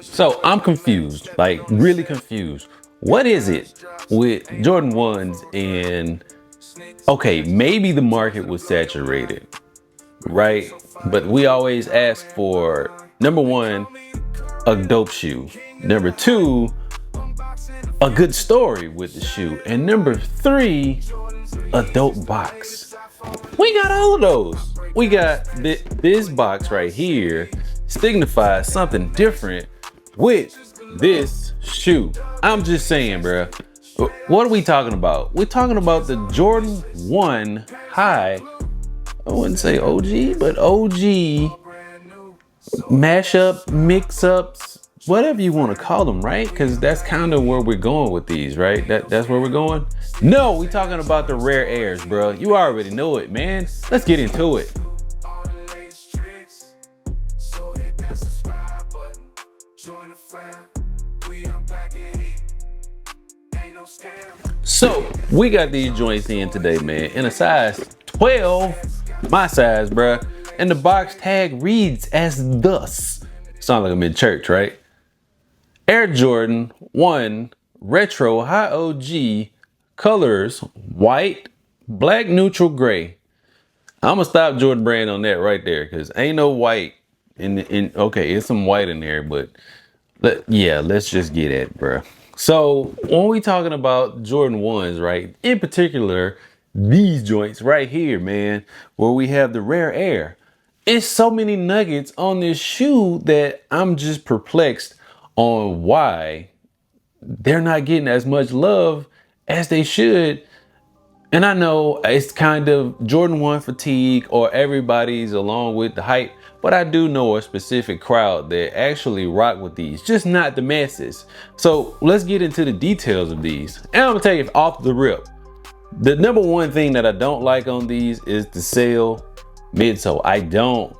So I'm confused, like really confused. What is it with Jordan 1s and okay, maybe the market was saturated, right? But we always ask for number one, a dope shoe. Number two, a good story with the shoe. And number three, a dope box. We got all of those. We got this box right here signifies something different with this shoe. I'm just saying, bro. What are we talking about? We're talking about the Jordan 1 High. I wouldn't say OG, but OG mashup, mix ups, whatever you want to call them, right? Because that's kind of where we're going with these, right? That's where we're going. No, we talking about the rare airs, bro. You already know it, man. Let's get into it. So we got these joints in today, man, in a size 12, my size, bruh. And the box tag reads as thus. Sound like I'm in church, right? Air Jordan 1 Retro High OG colors white, black neutral gray. I'm gonna stop Jordan Brand on that right there because ain't no white in okay, it's some white in there, but yeah, let's just get at it, bro. So when we talking about Jordan 1s, right? In particular, these joints right here, man, where we have the rare air. It's so many nuggets on this shoe that I'm just perplexed on why they're not getting as much love as they should. And I know it's kind of Jordan 1 fatigue or everybody's along with the hype, but I do know a specific crowd that actually rock with these, just not the masses. So let's get into the details of these. And I'm gonna tell you off the rip, the number one thing that I don't like on these is the sail midsole. I don't,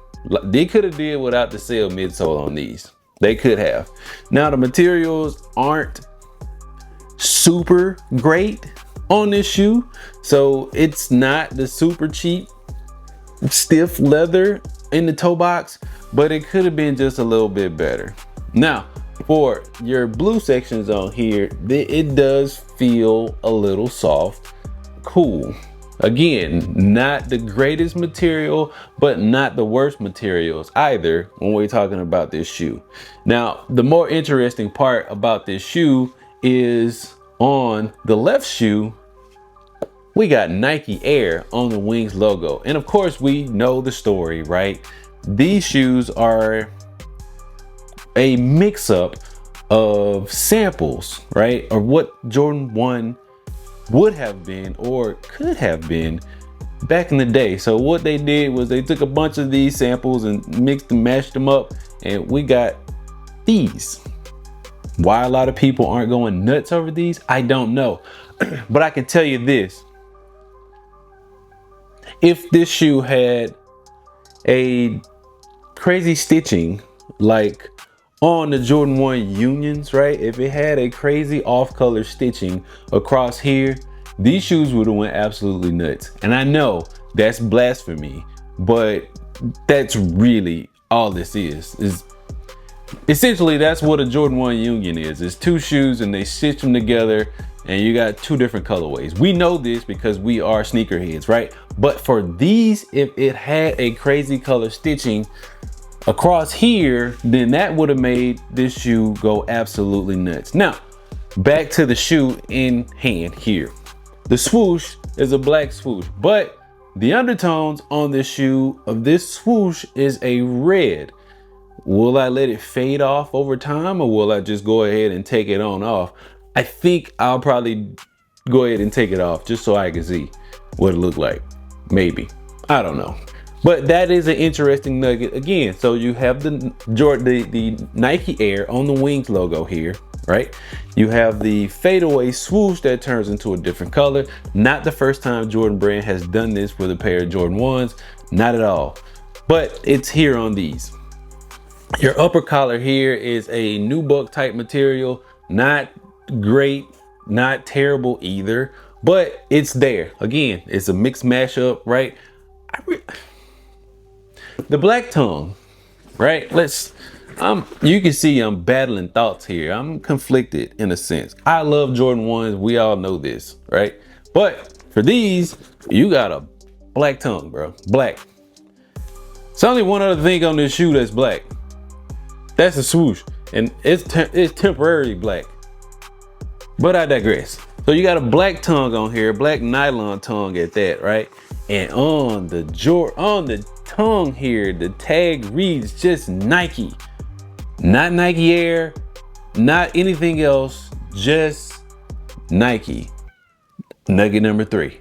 they could have did without the sail midsole on these. They could have. Now the materials aren't super great on this shoe, so it's not the super cheap stiff leather in the toe box, but it could have been just a little bit better. Now for your blue sections on here, it does feel a little soft. Cool. Again, not the greatest material, but not the worst materials either when we're talking about this shoe. Now the more interesting part about this shoe is on the left shoe, we got Nike Air on the Wings logo. And of course we know the story, right? These shoes are a mix up of samples, right? Or what Jordan 1 would have been or could have been back in the day. So what they did was they took a bunch of these samples and mixed and mashed them up, and we got these. Why a lot of people aren't going nuts over these, I don't know. But I can tell you this. If this shoe had a crazy stitching like on the Jordan 1 Unions, right? If it had a crazy off-color stitching across here, these shoes would have went absolutely nuts. And I know that's blasphemy, but that's really all this is essentially that's what a Jordan 1 Union is. It's two shoes and they stitch them together and you got two different colorways. We know this because we are sneakerheads, right? But for these, if it had a crazy color stitching across here, then that would have made this shoe go absolutely nuts. Now, back to the shoe in hand here. The swoosh is a black swoosh, but the undertones on this shoe of this swoosh is a red. Will I let it fade off over time, or will I just go ahead and take it on off? I think I'll probably go ahead and take it off just so I can see what it looked like. Maybe. I don't know. But that is an interesting nugget again. So you have the Nike Air on the Wings logo here, right? You have the fadeaway swoosh that turns into a different color. Not the first time Jordan Brand has done this with a pair of Jordan 1s. Not at all. But it's here on these. Your upper collar here is a nubuck type material. Not great, not terrible either, but it's there. Again, it's a mixed mashup, right? The black tongue, right? You can see I'm battling thoughts here. I'm conflicted in a sense. I love Jordan 1s. We all know this, right? But for these, you got a black tongue, bro. Black. It's only one other thing on this shoe that's black. That's a swoosh. And it's temporarily black. But I digress. So you got a black tongue on here, black nylon tongue at that, right? And on the tongue here, the tag reads just Nike. Not Nike Air, not anything else, just Nike. Nugget number 3.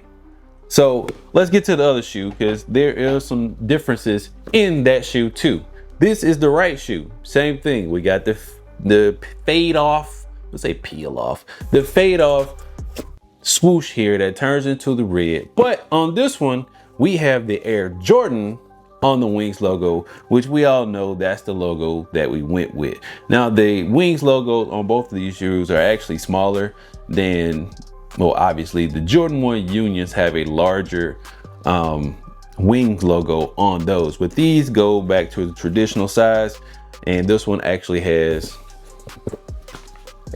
So let's get to the other shoe because there are some differences in that shoe too. This is the right shoe. Same thing. We got the fade off. Let's say peel off. The fade off swoosh here that turns into the red. But on this one, we have the Air Jordan on the Wings logo, which we all know that's the logo that we went with. Now the Wings logo on both of these shoes are actually smaller than, well, obviously the Jordan 1 Unions have a larger Wings logo on those, but these go back to the traditional size, and this one actually has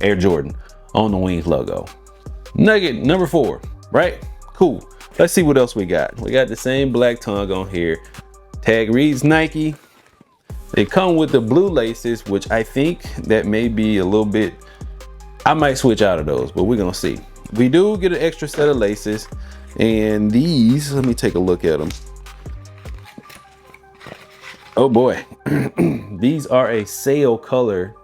Air Jordan on the Wings logo. Nugget number 4, right? Cool. Let's see what else we got. We got the same black tongue on here. Tag reads Nike. They come with the blue laces, which I think that may be a little bit, I might switch out of those, but we're gonna see. We do get an extra set of laces, and these, let me take a look at them. Oh boy, these are a sail color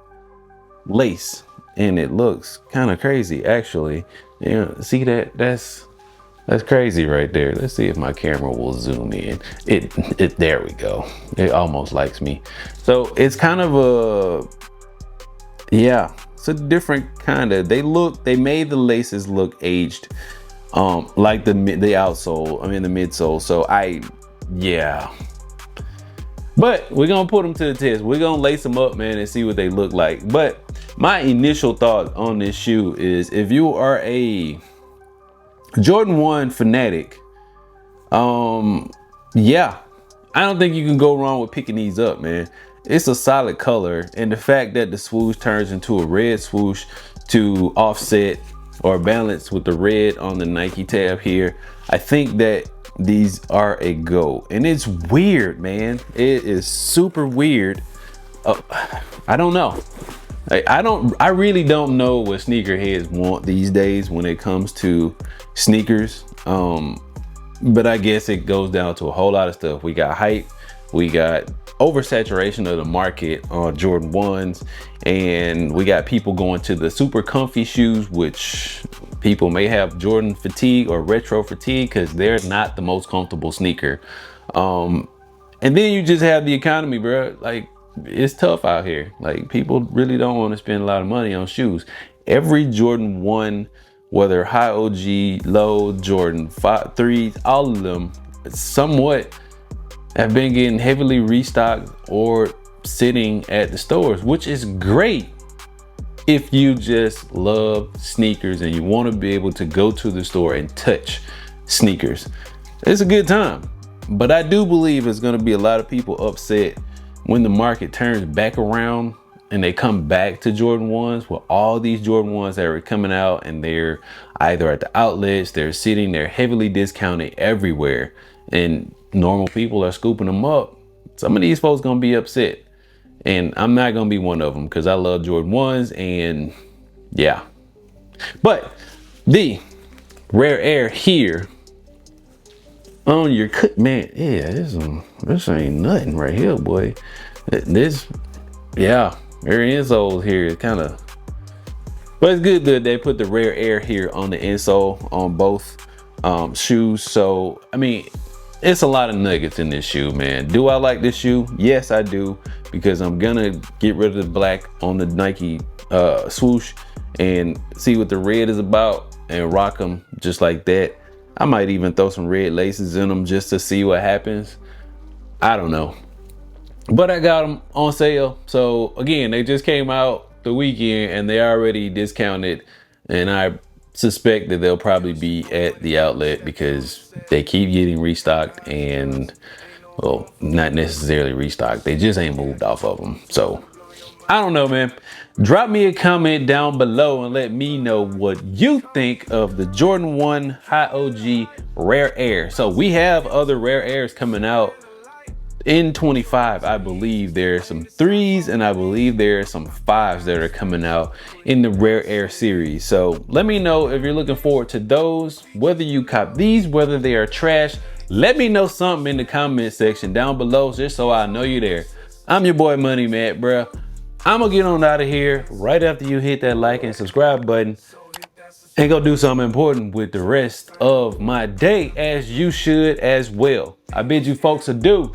lace, and it looks kind of crazy actually. Yeah, see that? That's crazy right there. Let's see if my camera will zoom in. It there we go. It almost likes me. So it's kind of a, yeah, it's a different kind of, they made the laces look aged, like the outsole, I mean the midsole. So yeah. But we're gonna put them to the test. We're gonna lace them up, man, and see what they look like. But my initial thought on this shoe is, if you are a Jordan 1 fanatic, yeah, I don't think you can go wrong with picking these up, man. It's a solid color, and the fact that the swoosh turns into a red swoosh to offset or balance with the red on the Nike tab here, I think that these are a go. And it's weird, man. It is super weird. I don't know. I really don't know what sneakerheads want these days when it comes to sneakers. But I guess it goes down to a whole lot of stuff. We got hype, we got oversaturation of the market on Jordan 1s, and we got people going to the super comfy shoes, which people may have Jordan fatigue or retro fatigue because they're not the most comfortable sneaker. And then you just have the economy, bro. Like, it's tough out here. Like, people really don't want to spend a lot of money on shoes. Every Jordan 1, whether high OG, low, Jordan 5, 3s, all of them somewhat have been getting heavily restocked or sitting at the stores, which is great if you just love sneakers and you want to be able to go to the store and touch sneakers. It's a good time. But I do believe it's going to be a lot of people upset when the market turns back around and they come back to Jordan 1s, with all these Jordan 1s that are coming out, and they're either at the outlets, they're sitting, they're heavily discounted everywhere, and normal people are scooping them up. Some of these folks gonna be upset, and I'm not gonna be one of them because I love Jordan 1s, and yeah. But the Rare Air here on your cut, man, yeah, this ain't nothing right here, boy. This, yeah, Air insole here is kind of, but it's good that they put the Rare Air here on the insole on both shoes. So I mean, it's a lot of nuggets in this shoe, man. Do I like this shoe? Yes, I do, because I'm gonna get rid of the black on the Nike swoosh and see what the red is about and rock them just like that. I might even throw some red laces in them just to see what happens. I don't know. But I got them on sale. So again, they just came out the weekend and they already discounted. And I suspect that they'll probably be at the outlet because they keep getting restocked, and, well, not necessarily restocked. They just ain't moved off of them. So I don't know, man. Drop me a comment down below and let me know what you think of the Jordan 1 High OG Rare Air. So we have other Rare Airs coming out in 25. I believe there's some 3s and I believe there's some 5s that are coming out in the Rare Air series. So let me know if you're looking forward to those, whether you cop these, whether they are trash. Let me know something in the comment section down below just so I know you're there. I'm your boy Money Matt, bruh. I'm gonna get on out of here right after you hit that like and subscribe button and go do something important with the rest of my day, as you should as well. I bid you folks adieu.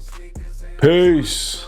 Peace.